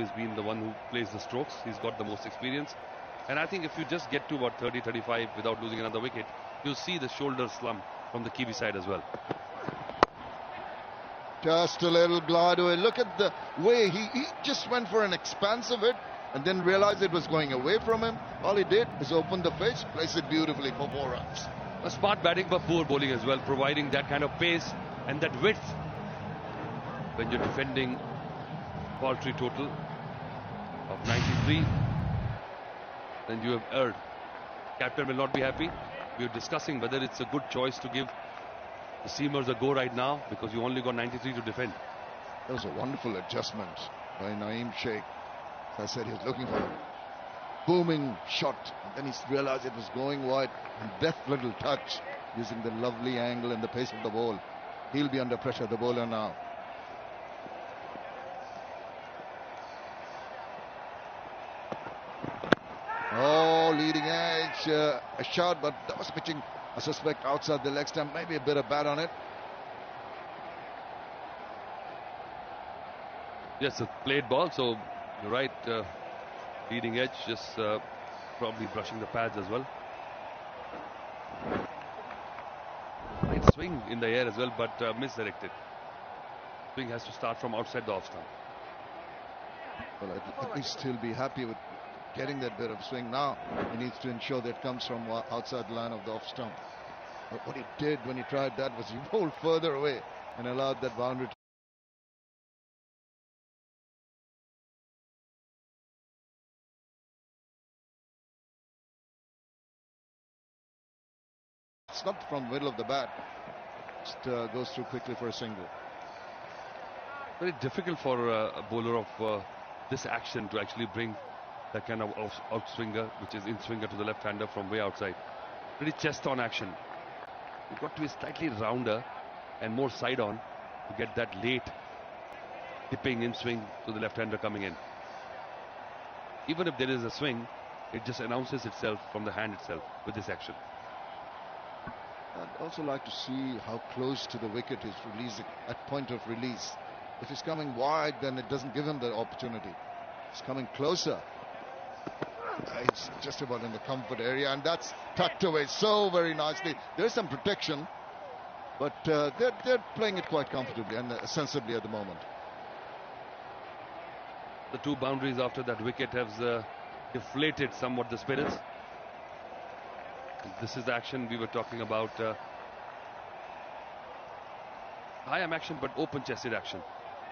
He's been the one who plays the strokes. He's got the most experience. And I think if you just get to about 30-35 without losing another wicket, you'll see the shoulder slump from the Kiwi side as well. Just a little glide away. Look at the way he just went for an expansive hit and then realized it was going away from him. All he did is open the face, place it beautifully for 4 runs. A smart batting but poor bowling as well, providing that kind of pace and that width. When you're defending paltry total of 93, then you have erred. Captain will not be happy. We're discussing whether it's a good choice to give the seamers a go right now, because you only got 93 to defend. That was a wonderful adjustment by Naeem Sheikh. As I said, he was looking for a booming shot, and then he realized it was going wide, and deft little touch using the lovely angle and the pace of the ball. He'll be under pressure, the bowler now. Oh, leading edge, a shot, but that was pitching, I suspect, outside the leg stump. Maybe a bit of bat on it. Yes, a played ball, so you're right. Leading edge, just probably brushing the pads as well. Right swing in the air as well, but misdirected. Swing has to start from outside the off stump. Well, at least he'll be happy with getting that bit of swing. Now he needs to ensure that comes from outside the line of the off stump. But what he did when he tried that was he rolled further away and allowed that boundary. It's not from the middle of the bat. Just goes through quickly for a single. Very difficult for a bowler of this action to actually bring that kind of outswinger, which is in-swinger to the left-hander from way outside. Pretty chest-on action. You've got to be slightly rounder and more side-on to get that late dipping in-swing to the left-hander coming in. Even if there is a swing, it just announces itself from the hand itself with this action. I'd also like to see how close to the wicket he's releasing at point of release. If he's coming wide, then it doesn't give him the opportunity. He's coming closer. He's just about in the comfort area, and that's tucked away so very nicely. There's some protection, but they're playing it quite comfortably and sensibly at the moment. The 2 boundaries after that wicket have deflated somewhat the spirits. This is the action we were talking about. High arm action, but open-chested action.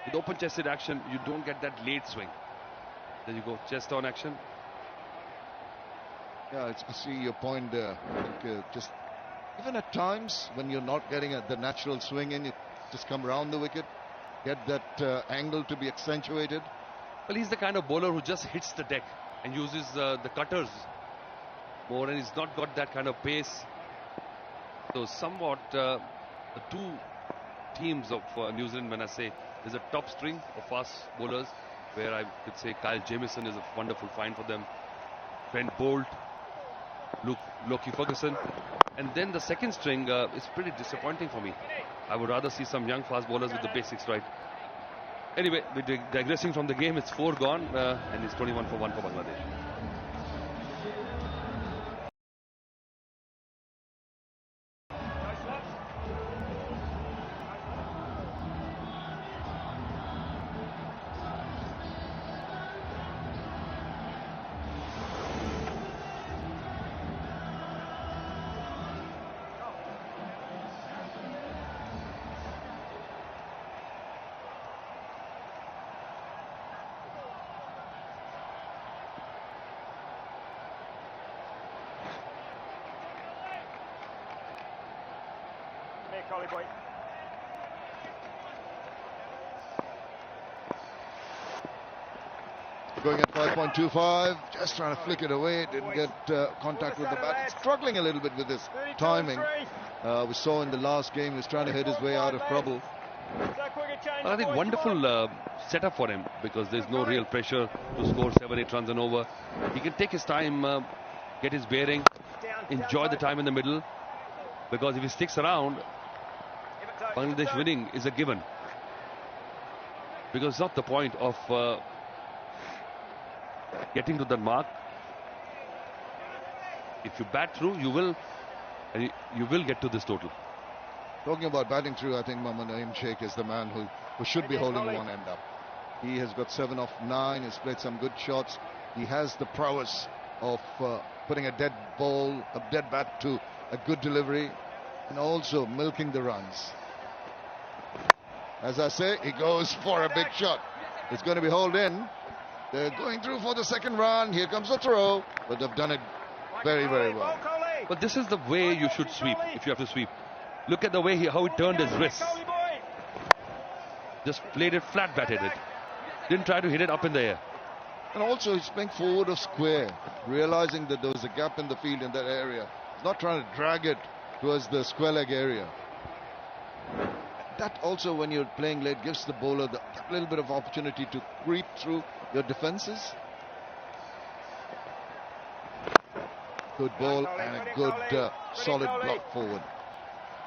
With open-chested action, you don't get that late swing. There you go, chest-on action. Yeah, I see your point there. I think just even at times when you're not getting the natural swing in, you just come around the wicket, get that angle to be accentuated. Well, he's the kind of bowler who just hits the deck and uses the cutters more, and he's not got that kind of pace. So somewhat the 2 teams of New Zealand, when I say there's a top string of fast bowlers, where I could say Kyle Jamieson is a wonderful find for them, Trent Bolt, Lockie Ferguson, and then the second string is pretty disappointing for me. I would rather see some young fast bowlers with the basics right. Anyway, we're digressing from the game. It's 4 gone, and it's 21 for 1 for Bangladesh. Going at 5.25, just trying to flick it away, didn't get contact with the bat. Struggling a little bit with his timing. We saw in the last game he was trying to hit his way out of trouble. I think wonderful setup for him, because there's no real pressure to score 7-8 runs and over. He can take his time, get his bearing, enjoy the time in the middle, because if he sticks around, Bangladesh winning is a given. Because it's not the point of getting to the mark. If you bat through, you will get to this total. Talking about batting through, I think Mohammad Naeem Sheikh is the man who should be holding one end up. He has got 7 of 9. He's played some good shots. He has the prowess of putting a dead ball, a dead bat to a good delivery, and also milking the runs. As I say, he goes for a big shot. It's going to be hauled in. They're going through for the second run. Here comes the throw, but they've done it very, very well. But this is the way you should sweep if you have to sweep. Look at the way how he turned his wrist. Just played it flat, batted it. Didn't try to hit it up in the air. And also he's playing forward of square, realizing that there was a gap in the field in that area. He's not trying to drag it towards the square leg area. That also, when you're playing late, gives the bowler that little bit of opportunity to creep through your defenses. Good ball and a good solid block forward.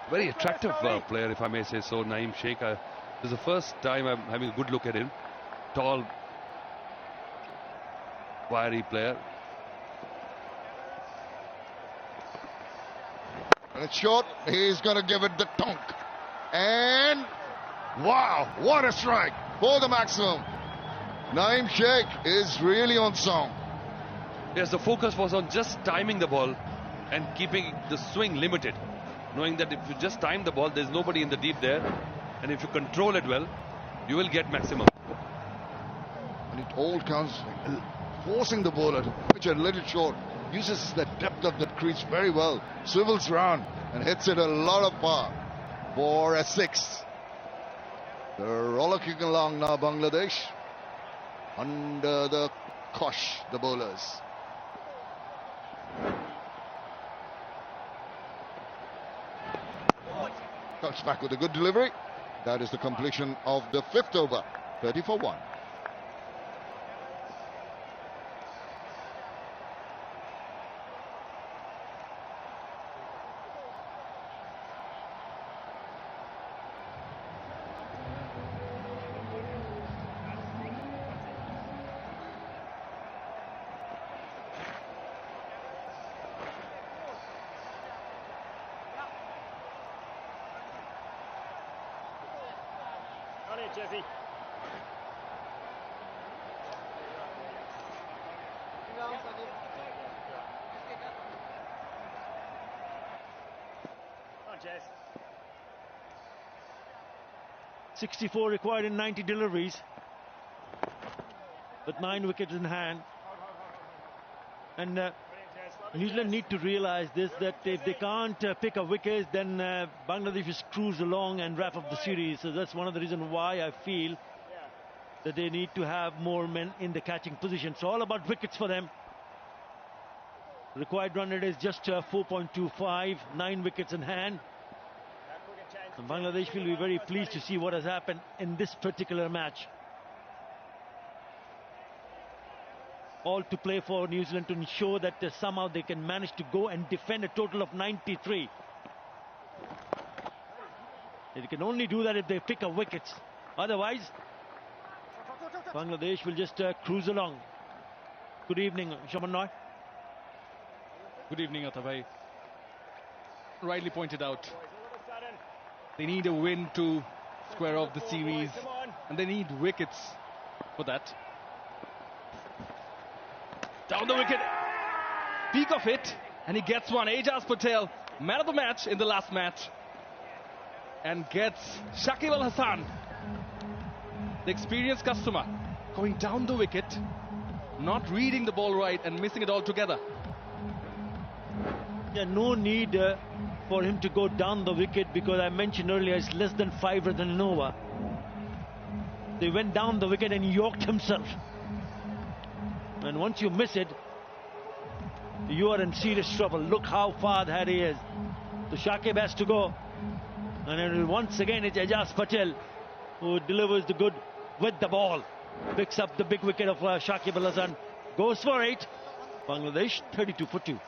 Very attractive player, if I may say so, Naeem Sheikh. This is the first time I'm having a good look at him. Tall, wiry player. And it's short. He's going to give it the tonk. And wow, what a strike for the maximum. Naeem Sheikh is really on song. Yes, the focus was on just timing the ball and keeping the swing limited, knowing that if you just time the ball, there's nobody in the deep there, and if you control it well, you will get maximum. And it all comes forcing the bowler to pitch a little short, uses the depth of the crease very well, swivels round and hits it a lot of power for a 6. They're rollicking along now, Bangladesh, under the cosh, the bowlers. Comes back with a good delivery. That is the completion of the 5th over. 30 for 1. Jesse. Come on, Jess. 64 required in 90 deliveries, with 9 wickets in hand. And New Zealand need to realize this, that if they can't pick a wicket, then Bangladesh will cruise along and wrap up the series. So that's one of the reasons why I feel that they need to have more men in the catching position. So all about wickets for them. Required run rate is just 4.25, 9 wickets in hand. And Bangladesh will be very pleased to see what has happened in this particular match. All to play for New Zealand to ensure that somehow they can manage to go and defend a total of 93. They can only do that if they pick up wickets. Otherwise, Bangladesh will just cruise along. Good evening, Shaman Noy. Good evening, Atabhai. Rightly pointed out, they need a win to square off the series, and they need wickets for that. Down the wicket, peak of it, and he gets one. Ajaz Patel, man of the match in the last match, and gets Shakib Al Hasan, the experienced customer, going down the wicket, not reading the ball right and missing it altogether. Yeah, no need for him to go down the wicket, because I mentioned earlier it's less than 5 runs an over. They went down the wicket and yorked himself. And once you miss it, you are in serious trouble. Look how far ahead he is. So Shakib has to go. And then once again it's Ajaz Patel who delivers the good with the ball. Picks up the big wicket of Shakib Al Hasan. Goes for it. Bangladesh 32 for 2.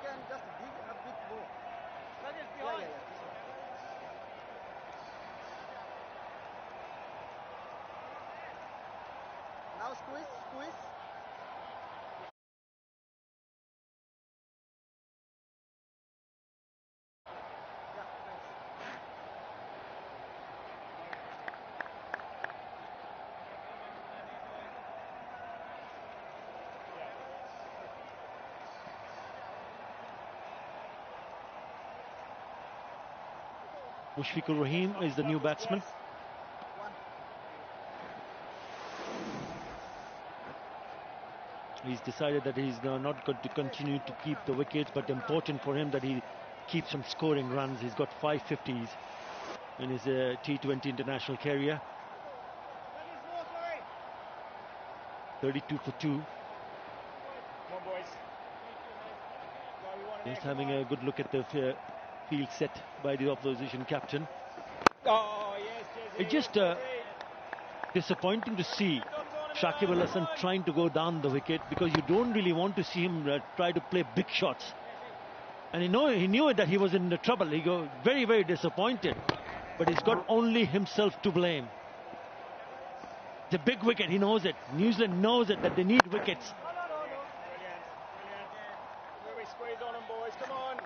can just dig a bit more. Yeah, this one. Now squeeze. Yeah, thanks. Mushfiqur Rahim is the new batsman. One. He's decided that he's not going to continue to keep the wickets, but important for him that he keeps some scoring runs. He's got 550s in his T20 international career. 32 for 2. Come on, boys. Just having a good look at the field set by the opposition captain. Oh, yes, Jesse. It's just disappointing to see Shakib Al Hasan trying to go down the wicket, because you don't really want to see him try to play big shots. And he knew that he was in the trouble. He got very, very disappointed. But he's got only himself to blame. The big wicket, he knows it. New Zealand knows it, that they need wickets. Brilliant. Will we squeeze on him, boys? Come on.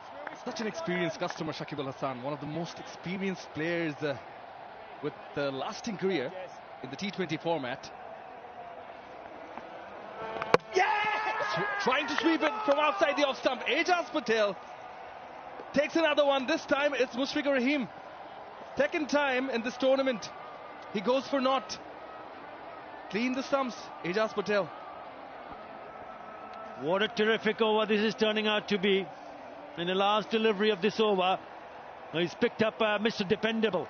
Such an experienced customer, Shakib Al Hasan, one of the most experienced players with a lasting career in the T20 format. Trying to sweep it from outside the off stump. Ajaz Patel takes another one. This time it's Mushfiqur Rahim. Second time in this tournament. He goes for naught. Clean the stumps, Ajaz Patel. What a terrific over this is turning out to be. In the last delivery of this over, he's picked up Mr. Dependable,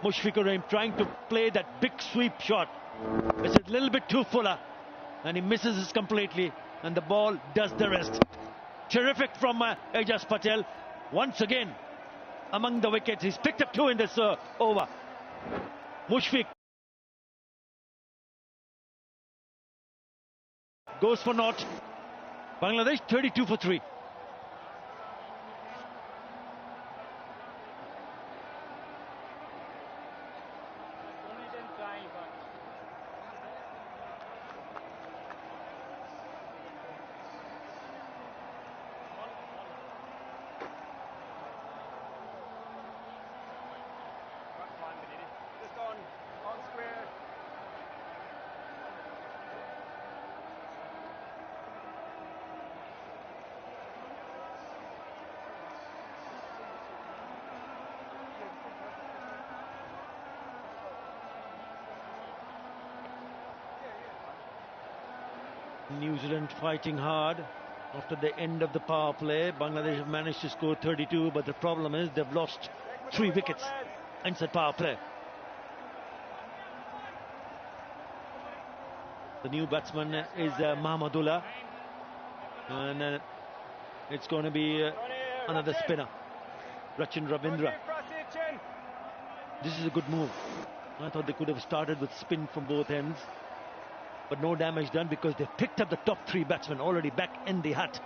Mushfiqur Rahim, trying to play that big sweep shot. It's a little bit too fuller, and he misses it completely, and the ball does the rest. Terrific from Ajaz Patel. Once again, among the wickets, he's picked up 2 in this over. Mushfiq goes for naught. Bangladesh 32 for 3. Just on square. New Zealand fighting hard. After the end of the power play, Bangladesh have managed to score 32, but the problem is they've lost 3 wickets inside power play. The new batsman is Mahmudullah, and it's going to be another spinner, Rachin Ravindra. This is a good move. I thought they could have started with spin from both ends, but no damage done, because they picked up the top 3 batsmen already back in the hut.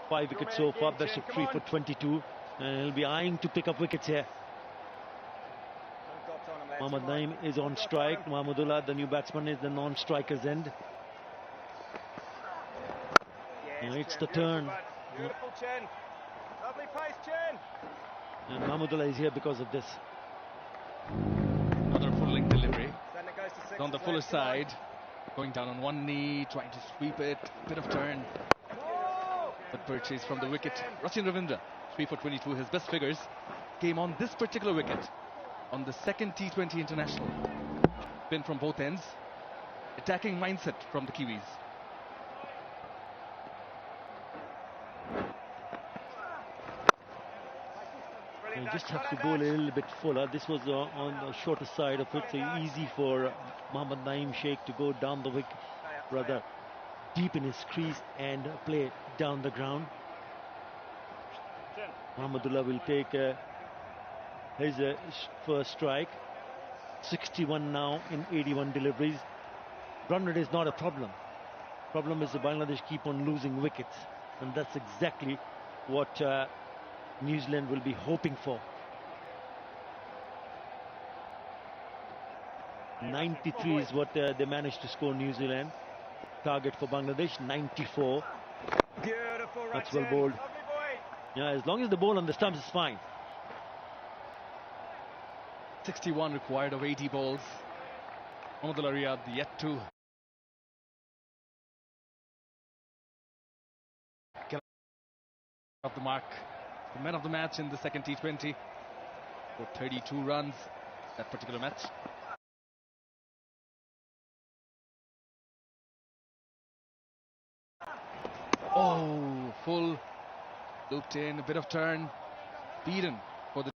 5 wickets so far, best of 3 for 22, and he'll be eyeing to pick up wickets here. Mohammad Naeem is on strike. Mahmudullah, the new batsman, is the non-striker's end. It's the turn. Beautiful chin. Lovely pace, chin. And Mahmudullah is here because of this. Another full length delivery. Then it goes to 6. On the fuller side. Going down on one knee, trying to sweep it. Bit of turn. But purchase from the wicket. Rachin Ravindra, 3 for 22. His best figures came on this particular wicket. On the second T20 international. Spin from both ends. Attacking mindset from the Kiwis. You just have to bowl a little bit fuller. This was on the shorter side of it, so easy for Mohammad Naeem Sheikh to go down the wicket, rather deep in his crease and play down the ground. Mahmudullah will take his first strike. 61 now in 81 deliveries. Run rate is not a problem. Problem is the Bangladesh keep on losing wickets. And that's exactly what New Zealand will be hoping for. 93 is what they managed to score, New Zealand. Target for Bangladesh, 94. Beautiful, That's well Rachin. bowled. Lovely boy. Yeah, as long as the ball on the stumps is fine. 61 required of 80 balls. Mohammedullah Riyad yet to get off the mark. The man of the match in the second T20 for 32 runs that particular match. Oh, full looped in, a bit of turn, beaten for the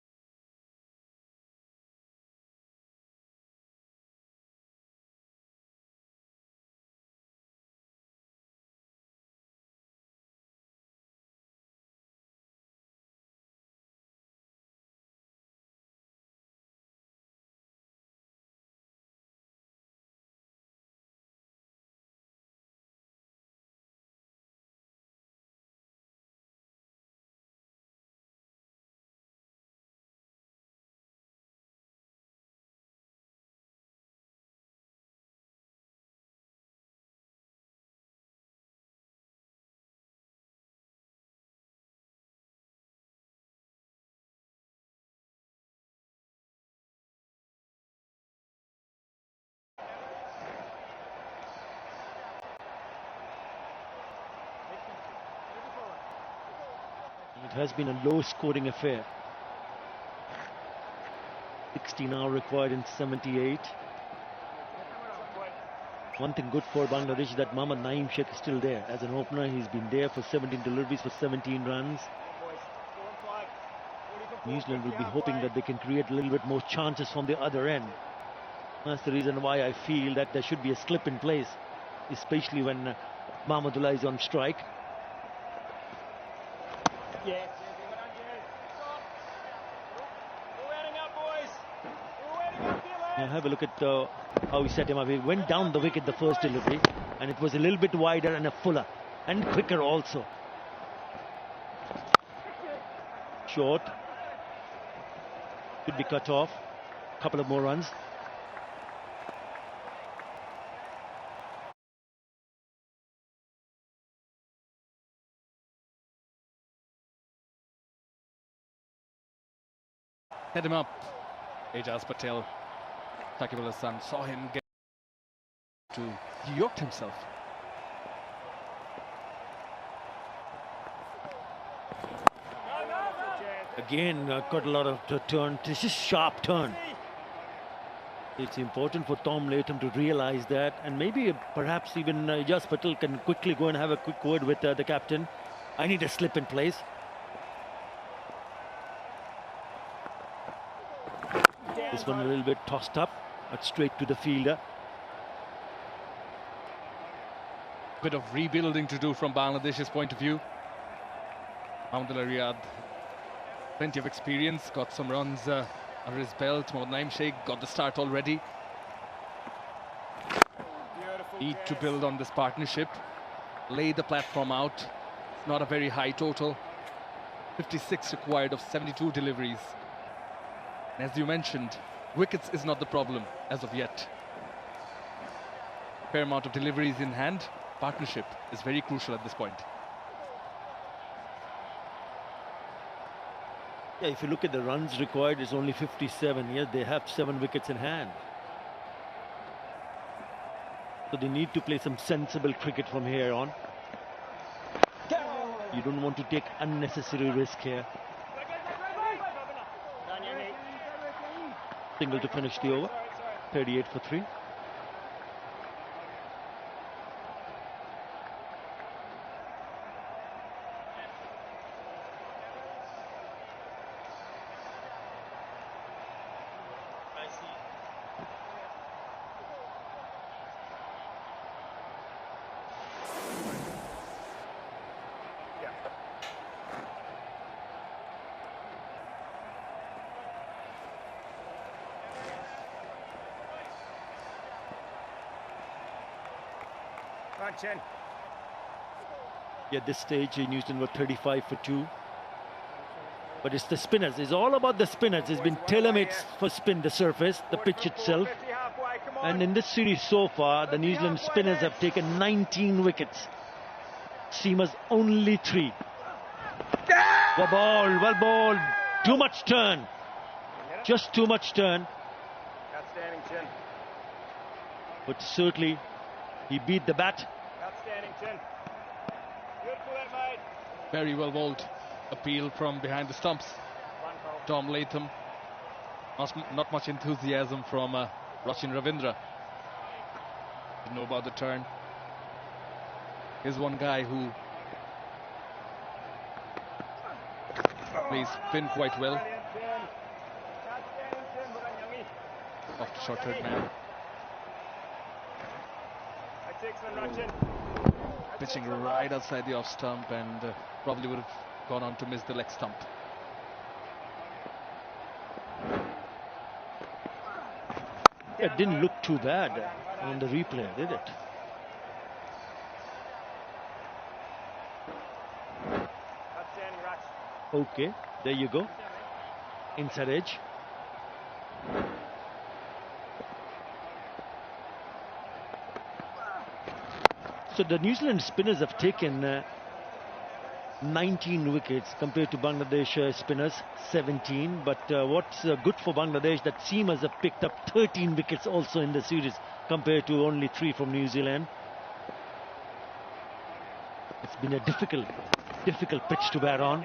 It has been a low-scoring affair. 16 hours required in 78. One thing good for Bangladesh is that Mohammad Naeem Sheikh is still there. As an opener, he's been there for 17 deliveries for 17 runs. New Zealand will be hoping that they can create a little bit more chances from the other end. That's the reason why I feel that there should be a slip in place, especially when Mahmudullah is on strike. Yes. Stop. We're waiting up, boys. We're waiting up, Now have a look at how he set him up. He went down the wicket the first delivery, and it was a little bit wider and a fuller and quicker also. Short. Could be cut off. Couple of more runs. head him up. Ajaz Patel, Shakib Al Hasan saw him get to, he yoked himself. Again, got a lot of turn. This is sharp turn. It's important for Tom Latham to realize that, and maybe perhaps even Ajaz Patel can quickly go and have a quick word with the captain. I need a slip in place. This one a little bit tossed up, but straight to the fielder. Bit of rebuilding to do from Bangladesh's point of view. Mohammedullah Riyad, plenty of experience, got some runs under his belt. Mohammad Naeem Sheikh got the start already. Need to build on this partnership, lay the platform out. It's not a very high total. 56 required of 72 deliveries. And as you mentioned, wickets is not the problem as of yet. Fair amount of deliveries in hand. Partnership is very crucial at this point. Yeah, if you look at the runs required, it's only 57. Yes, they have 7 wickets in hand. So they need to play some sensible cricket from here on. You don't want to take unnecessary risk here. Single to finish the over. 38 for 3. Rachin. At this stage, New Zealand were 35 for 2. But it's the spinners. It's all about the spinners. It's been tailor-made for spin the surface, the pitch itself. And in this series so far, the New Zealand spinners have taken 19 wickets. Seamers only 3. Well ball. Too much turn. Just too much turn. Outstanding, Chin. But certainly, he beat the bat. Outstanding, Chin. Beautiful that, mate. Very well bowled appeal from behind the stumps. One call. Tom Latham. Not much enthusiasm from Rachin Ravindra. Didn't know about the turn. Here's one guy who plays spin quite well. Brilliant, Chin. Outstanding, Chin. Well done, youngie. Off the short third man. That's excellent, Rachin. Pitching right outside the off stump and probably would have gone on to miss the leg stump. It didn't look too bad on the replay, did it? Outstanding, Rach. Okay, there you go. Inside edge. So the New Zealand spinners have taken 19 wickets compared to Bangladesh spinners 17. But what's good for Bangladesh, that seamers have picked up 13 wickets also in the series compared to only 3 from New Zealand. It's been a difficult pitch to bat on.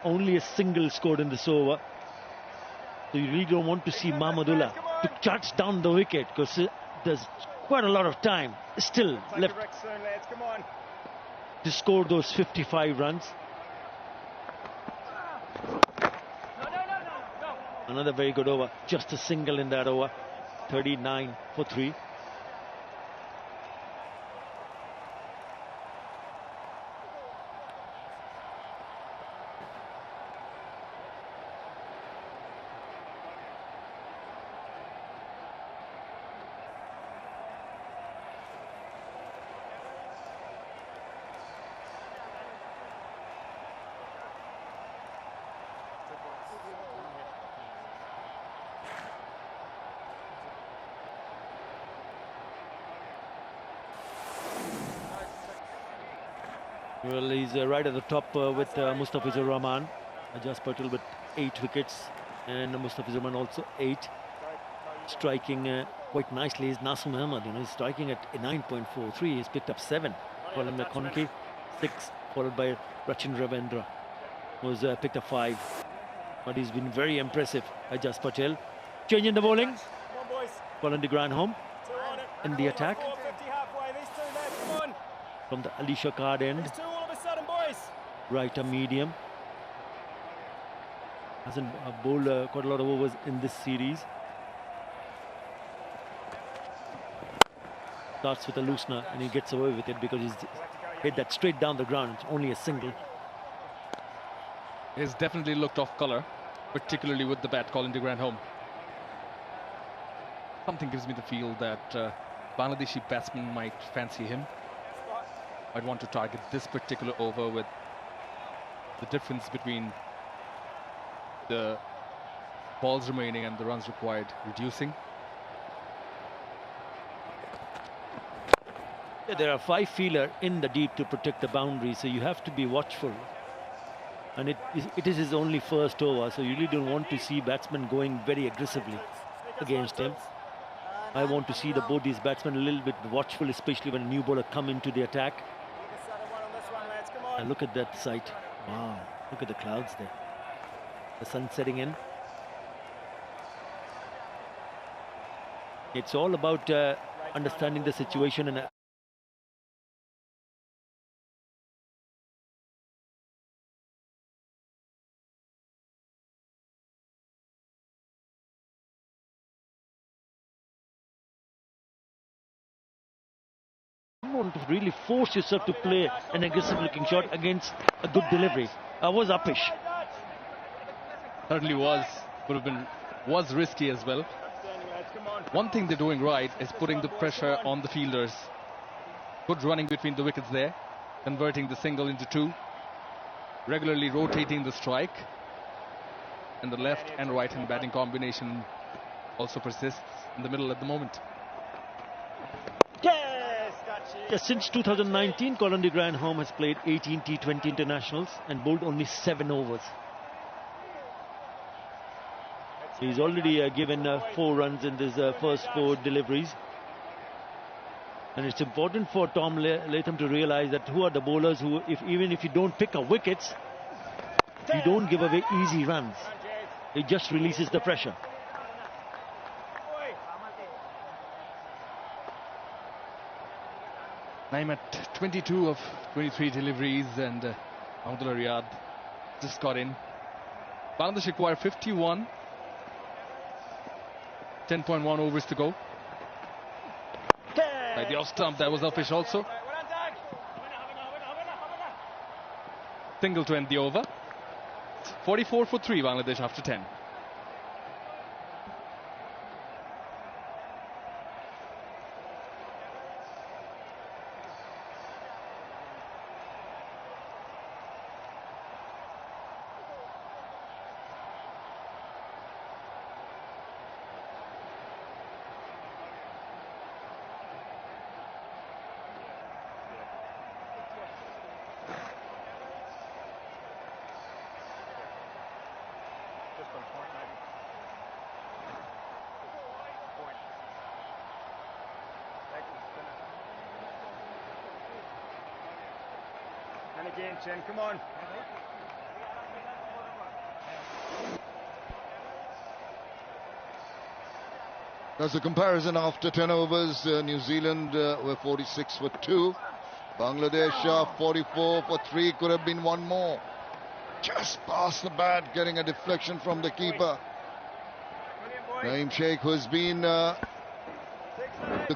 Only a single scored in this over. So you really don't want to see Mahmudullah to charge down the wicket, because there's quite a lot of time still left Soon, lads. Come on. to score those 55 runs. Another very good over. Just a single in that over. 39 for 3. Well, he's right at the top with Mustafizur Rahman. Ajaz Patel with 8 wickets, and Mustafizur Rahman also 8. Striking quite nicely is Nasum Ahmed. He's striking at 9.43. He's picked up 7. Colin McConaughey 6, followed by Rachin Ravindra, who's picked up 5. But he's been very impressive. Ajaz Patel changing the bowling. Come on, boys. Colin de Granholm 2 on it. in the attack 450 halfway. These 2, lads. Come on. from the Alisha card end. These 2 all of a sudden, boys. Right, a medium. Hasn't bowled quite a lot of overs in this series. Starts with a loosener and he gets away with it because he's hit that straight down the ground. It's only a single. He's definitely looked off colour, particularly with the bat Colin de Granholm. Something gives me the feel that Bangladeshi batsman might fancy him. I'd want to target this particular over, with the difference between the balls remaining and the runs required reducing. Yeah, there are 5 feeler in the deep to protect the boundary, so you have to be watchful. And it is his only first over, so you really don't want to see batsmen going very aggressively against him. I want to see both these batsmen a little bit watchful, especially when a new bowler come into the attack. And look at that sight. Wow, look at the clouds there. The sun setting in. It's all about understanding the situation and want to really force yourself to play an aggressive looking shot against a good delivery. Was uppish. Certainly was. Was risky as well. One thing they're doing right is putting the pressure on the fielders. Good running between the wickets there, converting the single into two, regularly rotating the strike, and the left and right hand batting combination also persists in the middle at the moment. Yes, that's it. Yes, since 2019, Colin de Granholm has played 18 T20 internationals and bowled only 7 overs. He's already given 4 runs in his first 4 deliveries. And it's important for Tom Latham to realize that who are the bowlers who, even if you don't pick up wickets, you don't give away easy runs. It just releases the pressure. I'm at 22 of 23 deliveries, and Abdullah Riyad just got in. Bangladesh require 51. 10.1 overs to go. By the off stump, that was offish also. Single to end the over. 44 for 3 Bangladesh after 10. Just on point, maybe. Point. And again, Chen, come on. That's the comparison after 10 overs. New Zealand were 46 for 2. Bangladesh 44 for 3. Could have been one more. Just past the bat, getting a deflection from the keeper. Naeem Sheikh, who's been the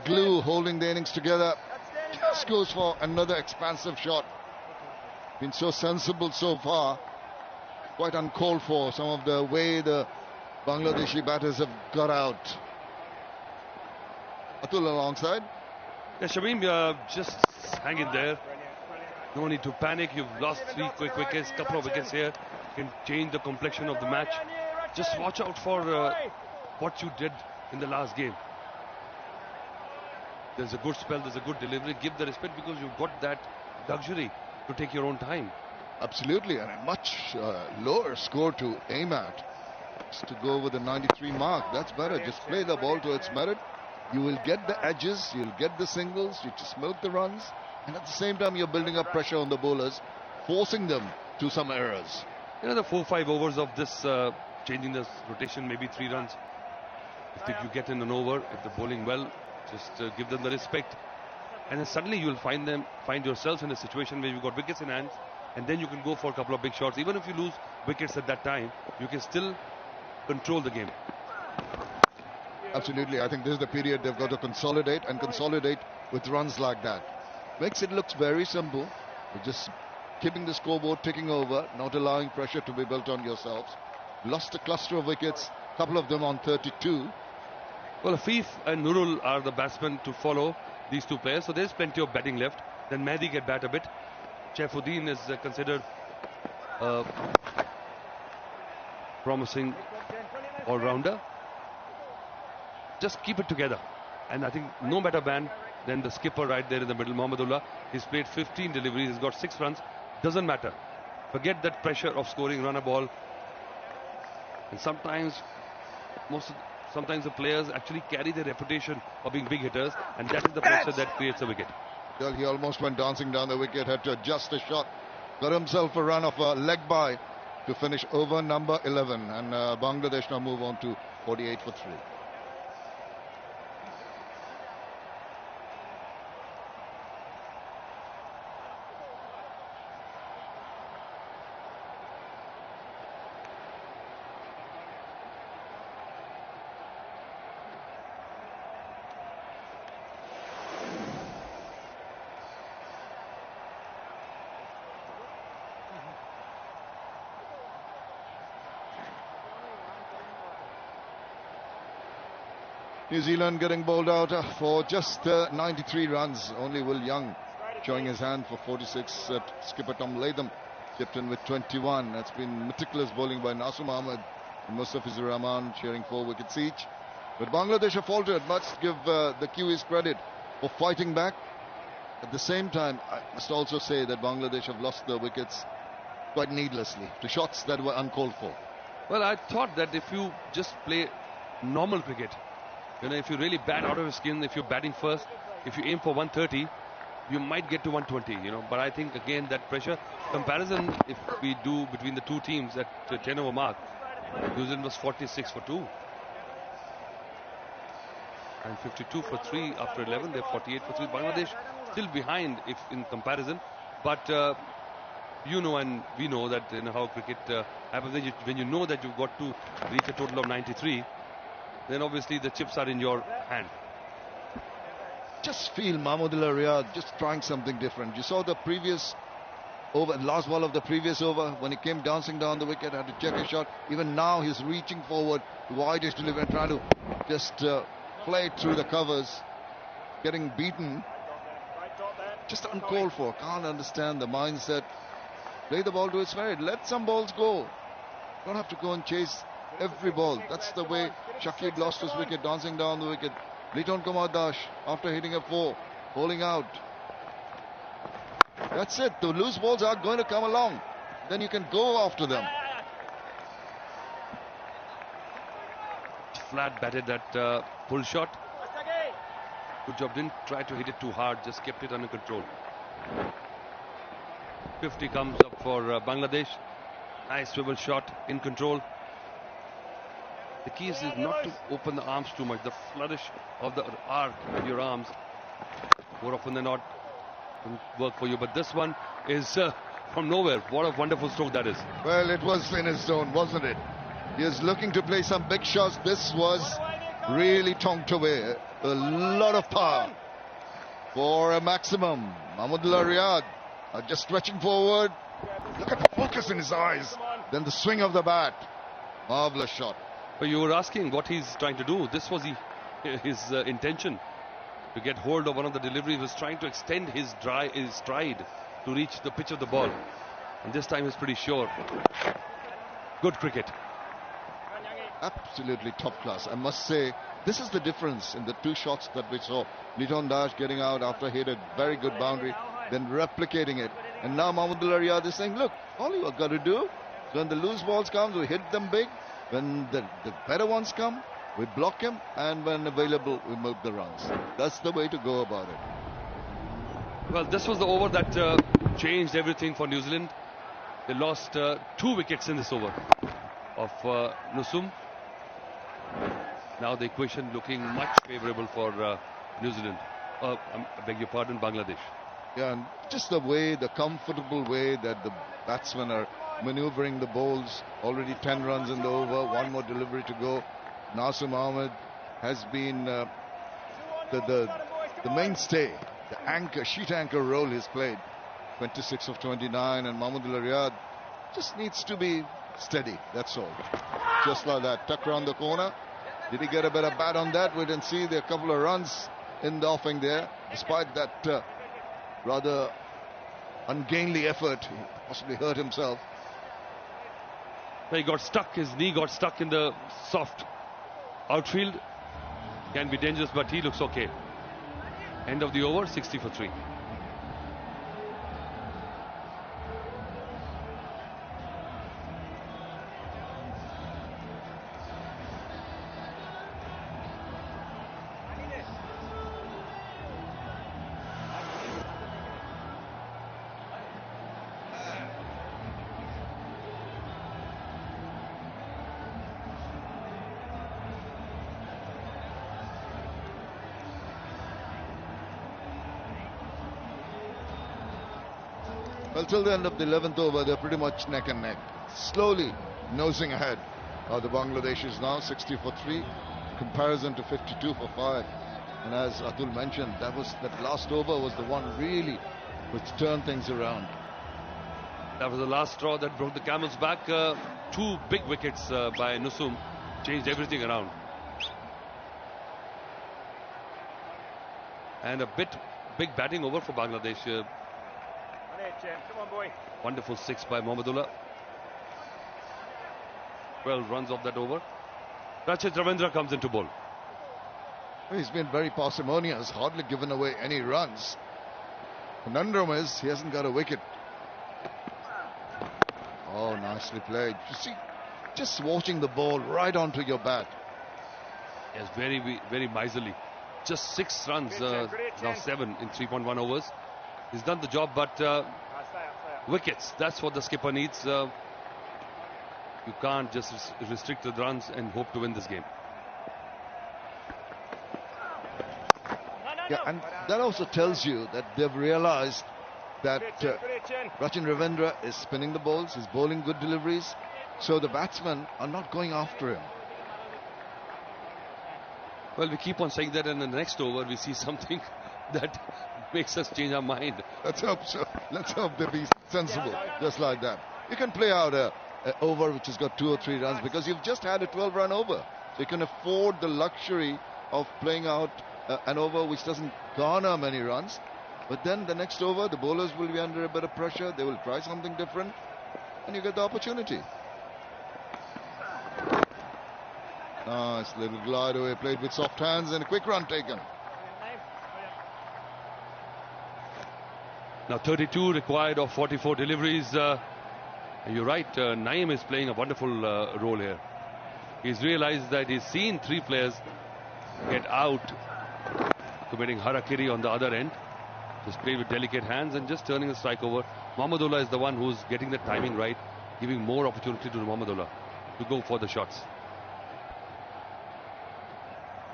glue holding the innings together, just goes for another expansive shot. Been so sensible so far. Quite uncalled for, some of the way the Bangladeshi batters have got out. Atul alongside. Yeah, Shamim, just hang in there. No need to panic. You've lost 3 quick wickets, couple of wickets here. Can change the complexion of the match. Just watch out for what you did in the last game. There's a good spell, there's a good delivery. Give the respect because you've got that luxury to take your own time. Absolutely, and a much lower score to aim at. Just to go with the 93 mark, that's better. Just play the ball to its merit. You will get the edges, you'll get the singles, you just milk the runs, and at the same time you're building up pressure on the bowlers, forcing them to some errors. You know, the 4-5 overs of this changing the rotation, maybe 3 runs. If you get in an over, if they're bowling well, just give them the respect. And then suddenly you'll find yourself in a situation where you've got wickets in hand, and then you can go for a couple of big shots. Even if you lose wickets at that time, you can still control the game. Absolutely, I think this is the period they've got to consolidate, and consolidate with runs like that. Makes it look very simple. You're just keeping the scoreboard ticking over, not allowing pressure to be built on yourselves. Lost a cluster of wickets, a couple of them on 32. Well, Afif and Nurul are the batsmen to follow these 2 players, so there's plenty of batting left. Then Mehdi can bat a bit. Shaifuddin is considered a promising all-rounder. Just keep it together. And I think no better man than the skipper right there in the middle, Mohammedullah. He's played 15 deliveries, he's got 6 runs. Doesn't matter. Forget that pressure of scoring, run a ball. And sometimes the players actually carry their reputation of being big hitters, and that is the pressure that creates a wicket. Well, he almost went dancing down the wicket, had to adjust the shot. Got himself a run of a leg by to finish over number 11. And Bangladesh now move on to 48 for 3. New Zealand getting bowled out for just 93 runs. Only Will Young showing his hand for 46. Skipper Tom Latham chipped in with 21. That's been meticulous bowling by Nasum Ahmed and Mustafizur Rahman, sharing 4 wickets each. But Bangladesh have faltered. Must give the Kiwis credit for fighting back. At the same time, I must also say that Bangladesh have lost their wickets quite needlessly to shots that were uncalled for. Well, I thought that if you just play normal cricket, if you really bat out of your skin, if you're batting first, if you aim for 130, you might get to 120, But I think, again, that pressure comparison, if we do between the two teams at the 10 over mark, New Zealand was 46 for 2. And 52 for 3 after 11. They're 48 for 3. Bangladesh still behind if in comparison. But and we know that how cricket happens. When you know that you've got to reach a total of 93, then obviously the chips are in your hand. Just feel Mahmudullah Riyad just trying something different. You saw the previous over, last ball of the previous over, when he came dancing down the wicket, had to check a shot. Even now he's reaching forward to widest delivery and trying to just play it through the covers, getting beaten. Just uncalled for. Can't understand the mindset. Play the ball to its merit. Let some balls go. Don't have to go and chase every ball. That's the way Shakib lost his wicket, dancing down the wicket. Liton Kumar Dash, after hitting a 4, bowling out. That's it. The loose balls are going to come along. Then you can go after them. Flat batted that pull shot. Good job. Didn't try to hit it too hard. Just kept it under control. 50 comes up for Bangladesh. Nice swivel shot in control. The key is not to open the arms too much. The flourish of the arc of your arms, more often than not, will work for you. But this one is from nowhere. What a wonderful stroke that is. Well, it was in his zone, wasn't it? He is looking to play some big shots. This was really tonked away. A lot of power for a maximum. Mahmudullah Riyad just stretching forward. Look at the focus in his eyes. Then the swing of the bat. Marvelous shot. But you were asking what he's trying to do. This was his intention, to get hold of one of the deliveries. He was trying to extend his stride to reach the pitch of the ball. And this time he's pretty sure. Good cricket. Absolutely top class. I must say, this is the difference in the 2 shots that we saw. Liton Dash getting out after hit a very good boundary, then replicating it. And now Mahmudullah Riyad is saying, look, all you have got to do, when the loose balls come, we hit them big. When the better ones come, we block him, and when available, we milk the runs. That's the way to go about it. Well, this was the over that changed everything for New Zealand. They lost 2 wickets in this over of Nusum. Now the equation looking much favourable for New Zealand. I beg your pardon, Bangladesh. Yeah, and just the way, the comfortable way that the batsmen are maneuvering the bowls. Already 10 runs in the over, 1 more delivery to go. Nasum Ahmed has been the mainstay, the anchor, sheet anchor role he's played. 26 of 29, and Mahmudullah Riyad just needs to be steady, that's all. Just like that, tuck around the corner. Did he get a better bat on that? We didn't see. There are a couple of runs in the offing there, despite that rather ungainly effort. He possibly hurt himself. He got stuck, his knee got stuck in the soft outfield. Can be dangerous, but he looks okay. End of the over, 60 for 3. Well, till the end of the 11th over, they're pretty much neck and neck. Slowly nosing ahead. The Bangladesh is now 60 for 3, comparison to 52 for 5. And as Atul mentioned, that last over was the one really which turned things around. That was the last straw that broke the camel's back. 2 big wickets by Nusum changed everything around. And a big batting over for Bangladesh. On it, Jim. Come on, boy. Wonderful 6 by Mohammedullah. 12 runs off that over. Rachit Ravindra comes into bowl. He's been very parsimonious, hardly given away any runs. Conundrum is he hasn't got a wicket. Oh, nicely played. You see, just watching the ball right onto your bat. Yes, very miserly. Just 6 runs, now 7 in 3.1 overs. He's done the job, but Stay up. wickets, that's what the skipper needs. You can't just restrict the runs and hope to win this game. Yeah, and that also tells you that they've realized that Good hit, Chin. Rachin Ravindra is spinning the balls, he's bowling good deliveries, so the batsmen are not going after him. Well, we keep on saying that, and in the next over we see something that makes us change our mind. Let's hope so. Let's hope they be sensible, just like that. You can play out a over which has got 2 or 3 runs because you've just had a 12-run over. So you can afford the luxury of playing out an over which doesn't garner many runs. But then the next over, the bowlers will be under a bit of pressure. They will try something different, and you get the opportunity. Nice little glide away, played with soft hands, and a quick run taken. Now 32 required of 44 deliveries. You're right, Naeem is playing a wonderful role here. He's realized that he's seen 3 players get out, committing harakiri on the other end. Just play with delicate hands and just turning the strike over. Mohammedullah is the one who's getting the timing right, giving more opportunity to Mohammedullah to go for the shots.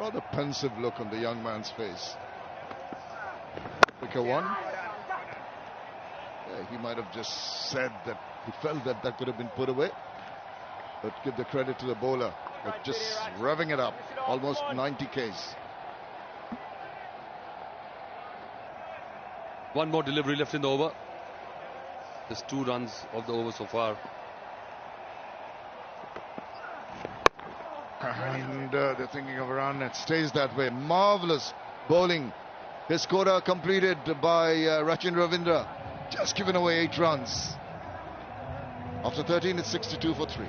Rather pensive look on the young man's face. Wicket 1. Yeah, he might have just said that he felt that that could have been put away. But give the credit to the bowler. They're just revving it up. Almost 90 Ks. One more delivery left in the over. Just 2 runs of the over so far. And they're thinking of a run. It stays that way. Marvelous bowling. His quota completed by Rachin Ravindra. Just given away 8 runs. After 13, it's 62 for 3.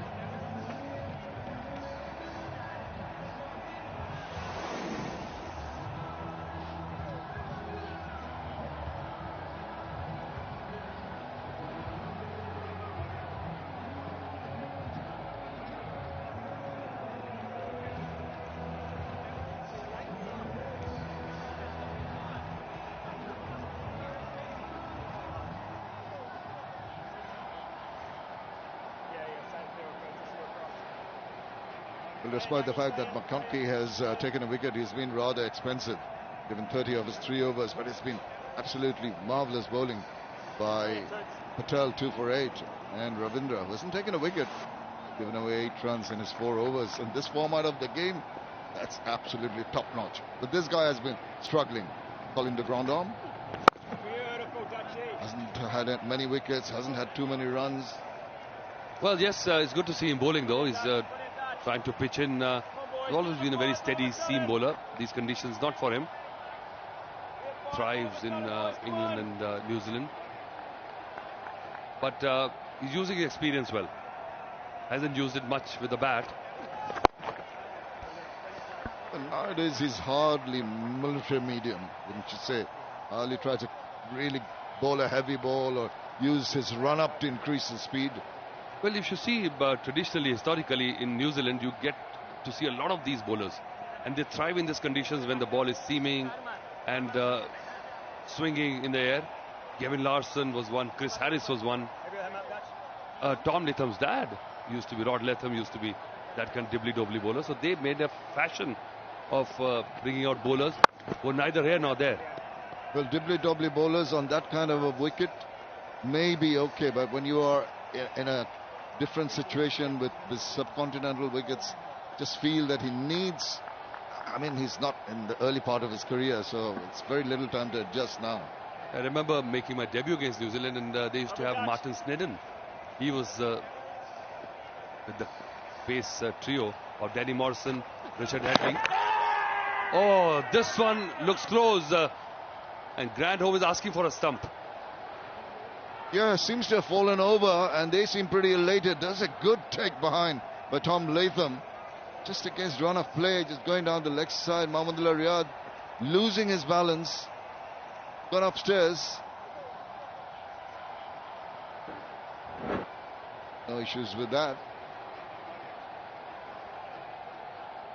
Well, despite the fact that McConkey has taken a wicket, he's been rather expensive, given 30 of his 3 overs, but it's been absolutely marvellous bowling by Patel, 2 for 8, and Ravindra, who hasn't taken a wicket, given away 8 runs in his 4 overs. In this format of the game, that's absolutely top-notch. But this guy has been struggling. Colin de Grand Homme Beautiful, Dutchie. hasn't had many wickets, hasn't had too many runs. Well, yes, it's good to see him bowling though. He's trying to pitch in. He's always been a very steady seam bowler. These conditions not for him. Thrives in England and New Zealand. But he's using his experience well. Hasn't used it much with the bat. And nowadays he's hardly military medium, wouldn't you say? Hardly try to really bowl a heavy ball or use his run up to increase his speed. Well, if you see traditionally, historically in New Zealand, you get to see a lot of these bowlers, and they thrive in these conditions when the ball is seaming and swinging in the air. Gavin Larson was one, Chris Harris was one. Tom Latham's dad used to be, Rod Latham used to be that kind of dibbly-dobbly bowler. So they made a fashion of bringing out bowlers who were neither here nor there. Well, dibbly-dobbly bowlers on that kind of a wicket may be okay, but when you are in a different situation with the subcontinental wickets, just feel that he needs, I mean, he's not in the early part of his career, so it's very little time to adjust now. I remember making my debut against New Zealand, and they used to have Martin Snedden. He was with the pace trio of Danny Morrison, Richard Hadley. Oh, this one looks close. And Grandhome is asking for a stump. Yeah, seems to have fallen over, and they seem pretty elated. Does a good take behind by Tom Latham. Just against run of play, just going down the leg side. Mahmudullah Riyad losing his balance. Gone upstairs. No issues with that.